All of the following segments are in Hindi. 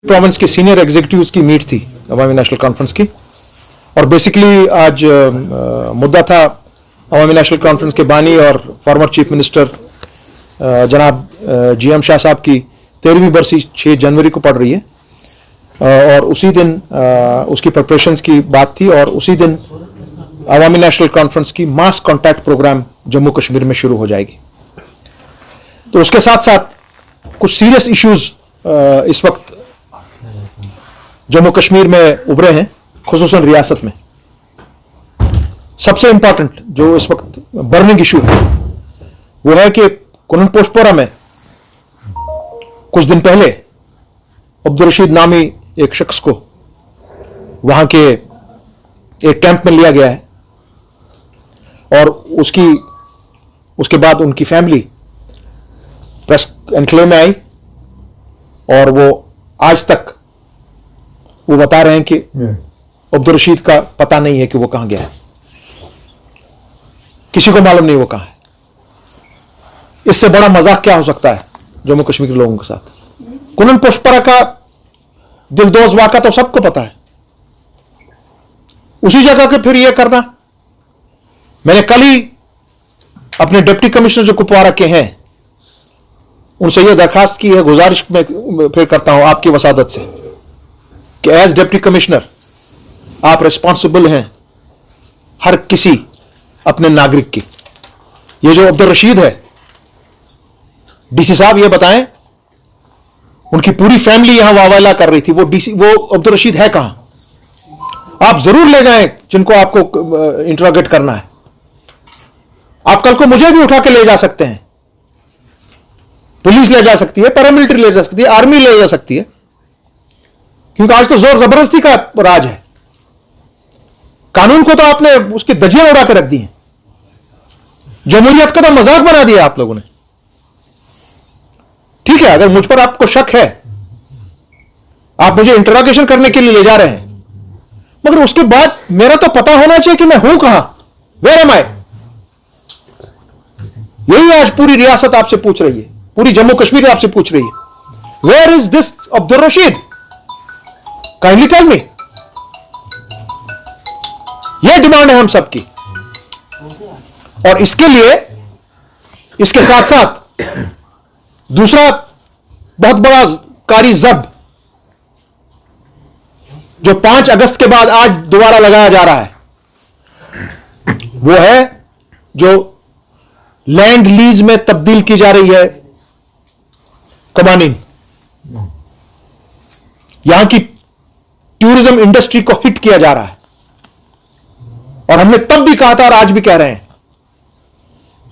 प्रोविंस के सीनियर एग्जीक्यूटिव्स की मीट थी अवामी नेशनल कॉन्फ्रेंस की, और बेसिकली आज मुद्दा था अवामी नेशनल कॉन्फ्रेंस के बानी और फॉर्मर चीफ मिनिस्टर जनाब GM शाह साहब की 13वीं बरसी 6 जनवरी को पड़ रही है, और उसी दिन उसकी प्रिपरेशंस की बात थी, और उसी दिन अवामी नेशनल कॉन्फ्रेंस की मास कॉन्टैक्ट प्रोग्राम जम्मू कश्मीर में शुरू हो जाएगी। तो उसके साथ साथ कुछ सीरियस इश्यूज इस वक्त जम्मू कश्मीर में उभरे हैं, खुसूसन रियासत में। सबसे इंपॉर्टेंट जो इस वक्त बर्निंग इशू है वो है कि कुनन पोस्टपोरा में कुछ दिन पहले अब्दुल रशीद नामी एक शख्स को वहां के एक कैंप में लिया गया है, और उसके बाद उनकी फैमिली प्रेस एनक्लेव में आई, और वो आज तक वो बता रहे हैं कि अब्दुल रशीद का पता नहीं है कि वो कहां गया है, किसी को मालूम नहीं वो कहां है। इससे बड़ा मजाक क्या हो सकता है जम्मू कश्मीर के लोगों के साथ। कुनन पोस्टपोरा का दिलदोज वाक़ा तो सबको पता है, उसी जगह के फिर ये करना। मैंने कल ही अपने डिप्टी कमिश्नर जो कुपवारा के हैं उनसे यह दरखास्त की है, गुजारिश में फिर करता हूं आपकी वसादत से कि एज डिप्टी कमिश्नर आप रिस्पॉन्सिबल हैं हर किसी अपने नागरिक की। ये जो अब्दुल रशीद है, DC साहब ये बताएं, उनकी पूरी फैमिली यहां वावाला कर रही थी, वो अब्दुल रशीद है कहां? आप जरूर ले जाएं जिनको आपको इंटरोगेट करना है। आप कल को मुझे भी उठा के ले जा सकते हैं, पुलिस ले जा सकती है, पैरामिलिट्री ले जा सकती है, आर्मी ले जा सकती है, क्योंकि आज तो जोर जबरदस्ती का राज है। कानून को तो आपने उसकी धज्जियां उड़ा के रख दी हैं, जमहूरियत का तो मजाक बना दिया आप लोगों ने। ठीक है, अगर मुझ पर आपको शक है, आप मुझे इंटरोगेशन करने के लिए ले जा रहे हैं, मगर उसके बाद मेरा तो पता होना चाहिए कि मैं हूं कहां, वेयर एम आई। यही आज पूरी रियासत आपसे पूछ रही है, पूरी जम्मू कश्मीर आपसे पूछ रही है, where is this Abdul Rashid, kindly tell me. यह डिमांड है हम सबकी, और इसके लिए इसके साथ साथ दूसरा बहुत बड़ा कारी जब जो 5 अगस्त के बाद आज दोबारा लगाया जा रहा है, वो है जो लैंड लीज में तब्दील की जा रही है कमानिंग। यहां की टूरिज्म इंडस्ट्री को हिट किया जा रहा है, और हमने तब भी कहा था और आज भी कह रहे हैं,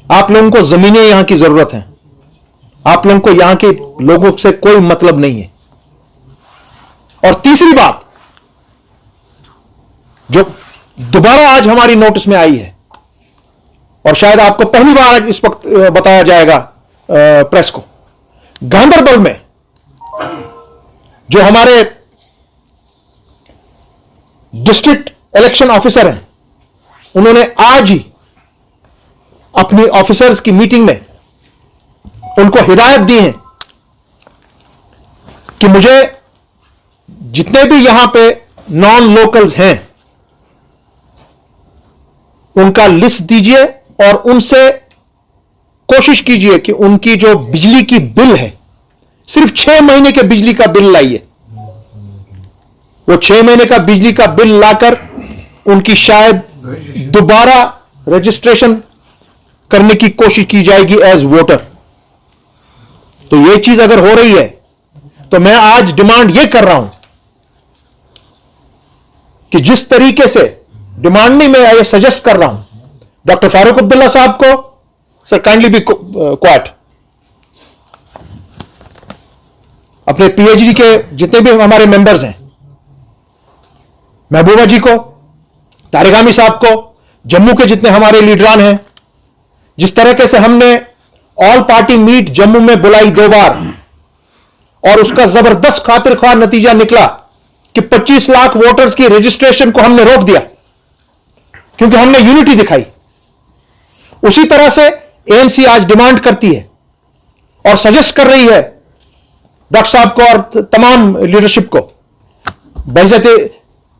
आप लोगों को जमीनें यहां की जरूरत है, आप लोगों को यहां के लोगों से कोई मतलब नहीं है। और तीसरी बात जो दोबारा आज हमारी नोटिस में आई है, और शायद आपको पहली बार इस वक्त बताया जाएगा प्रेस को, गांदरबल में जो हमारे डिस्ट्रिक्ट इलेक्शन ऑफिसर हैं, उन्होंने आज ही अपनी ऑफिसर्स की मीटिंग में उनको हिदायत दी है कि मुझे जितने भी यहां पे नॉन लोकल्स हैं उनका लिस्ट दीजिए, और उनसे कोशिश कीजिए कि उनकी जो बिजली की बिल है, सिर्फ 6 महीने के बिजली का बिल लाइए। वो 6 महीने का बिजली का बिल लाकर उनकी शायद दोबारा रजिस्ट्रेशन करने की कोशिश की जाएगी एज वोटर। तो ये चीज अगर हो रही है तो मैं आज डिमांड ये कर रहा हूं कि जिस तरीके से डिमांड नहीं, मैं ये सजेस्ट कर रहा हूं डॉक्टर फारूक अब्दुल्ला साहब को, सर काइंडली बी क्वाइट, अपने PhD के जितने भी हमारे मेंबर्स हैं, महबूबा जी को, तारिगामी साहब को, जम्मू के जितने हमारे लीडरान हैं, जिस तरीके से हमने ऑल पार्टी मीट जम्मू में बुलाई 2 बार, और उसका जबरदस्त खातिर ख्वाह नतीजा निकला कि 25 लाख वोटर्स की रजिस्ट्रेशन को हमने रोक दिया, क्योंकि हमने यूनिटी दिखाई। उसी तरह से ANC आज डिमांड करती है और सजेस्ट कर रही है डॉक्टर साहब को और तमाम लीडरशिप को बहज़त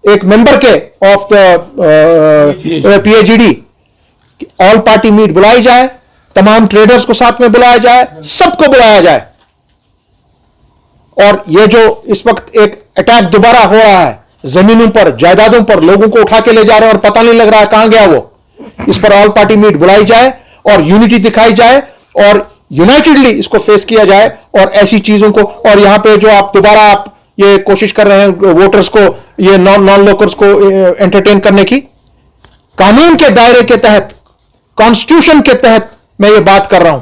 एक मेंबर के of the PAGD all party meet बुलाई जाए, तमाम ट्रेडर्स को साथ में बुलाया जाए, सबको बुलाया जाए। और ये जो इस वक्त एक अटैक दोबारा हो रहा है जमीनों पर, जायदादों पर, लोगों को उठा के ले जा रहे हैं और पता नहीं लग रहा है कहां गया वो, इस पर ऑल पार्टी मीट बुलाई जाए और यूनिटी दिखाई जाए और यूनाइटेडली इसको फेस किया जाए। और ऐसी चीजों को, और यहां पे जो आप दोबारा आप ये कोशिश कर रहे हैं वोटर्स को, ये नॉन लोकल्स को एंटरटेन करने की, कानून के दायरे के तहत, कॉन्स्टिट्यूशन के तहत मैं ये बात कर रहा हूं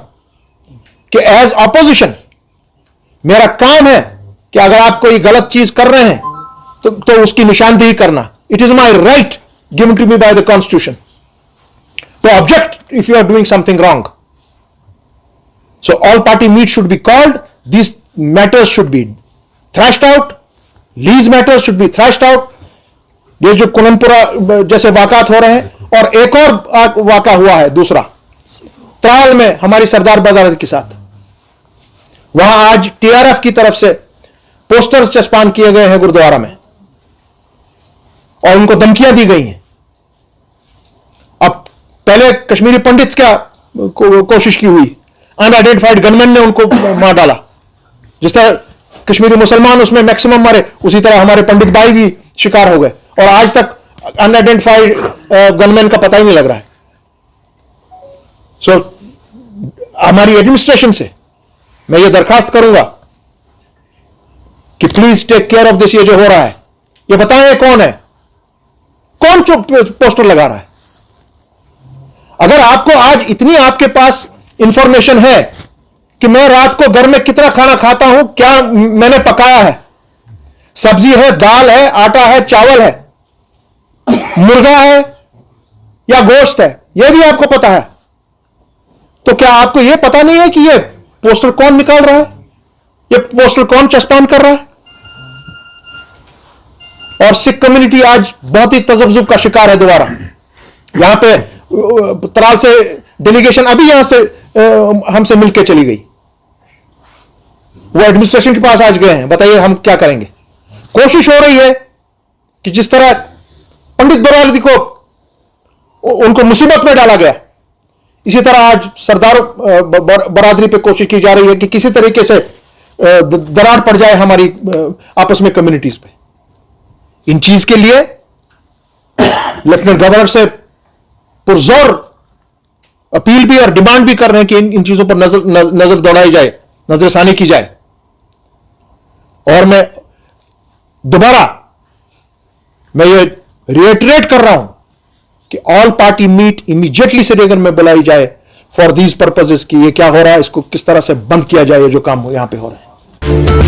कि एज ऑपोजिशन मेरा काम है कि अगर आप कोई गलत चीज कर रहे हैं तो उसकी निशानदेही करना। It is my right given to me by the constitution to object if you are doing something wrong. So all party meet should be called, these matters should be thrashed out, lease matters should be thrashed out. ये जो कुननपुरा जैसे वाक़ात हो रहे हैं, और एक और वाक़ा हुआ है दूसरा त्राल में हमारी सरदार बाजार के साथ, वहां आज TRF की तरफ से पोस्टर्स चस्पान किए गए हैं गुरुद्वारा में और उनको धमकियां दी गई हैं। अब पहले कश्मीरी पंडित क्या कोशिश की हुई, अनआइडेंटिफाइड गनमैन ने उनको मार डाला। जिस तरह कश्मीरी मुसलमान उसमें मैक्सिमम मारे, उसी तरह हमारे पंडित भाई भी शिकार हो गए और आज तक अनआइडेंटिफाइड गनमैन का पता ही नहीं लग रहा है। सो हमारी एडमिनिस्ट्रेशन से मैं ये दरखास्त करूंगा कि please take care of this. ये जो हो रहा है ये बताएं कौन है, कौन पोस्टर लगा रहा है। अगर आपको आज इतनी आपके पास इंफॉर्मेशन है कि मैं रात को घर में कितना खाना खाता हूं, क्या मैंने पकाया है, सब्जी है, दाल है, आटा है, चावल है, मुर्गा है या गोश्त है, यह भी आपको पता है, तो क्या आपको यह पता नहीं है कि यह पोस्टर कौन निकाल रहा है, यह पोस्टर कौन चस्पान कर रहा है। और सिख कम्युनिटी आज बहुत ही तजब्जुब का शिकार है। दोबारा यहां पे त्राल से डेलीगेशन अभी यहां से हमसे मिलकर चली गई, वो एडमिनिस्ट्रेशन के पास आज गए हैं, बताइए हम क्या करेंगे। कोशिश हो रही है कि जिस तरह पंडित बरादरी को उनको मुसीबत में डाला गया, इसी तरह आज सरदार बरादरी पे कोशिश की जा रही है कि किसी तरीके से दरार पड़ जाए हमारी आपस में कम्युनिटीज पे। इन चीज के लिए लेफ्टिनेंट गवर्नर से पुरजोर अपील भी और डिमांड भी कर रहे हैं कि इन चीजों पर नजर दौड़ाई जाए, नजरसानी की जाए। और मैं दोबारा मैं ये रिएटरेट कर रहा हूं कि all party meet immediately Srinagar में बुलाई जाए फॉर दीज पर्पसेस कि ये क्या हो रहा है, इसको किस तरह से बंद किया जाए, ये जो काम यहां पे हो रहा है।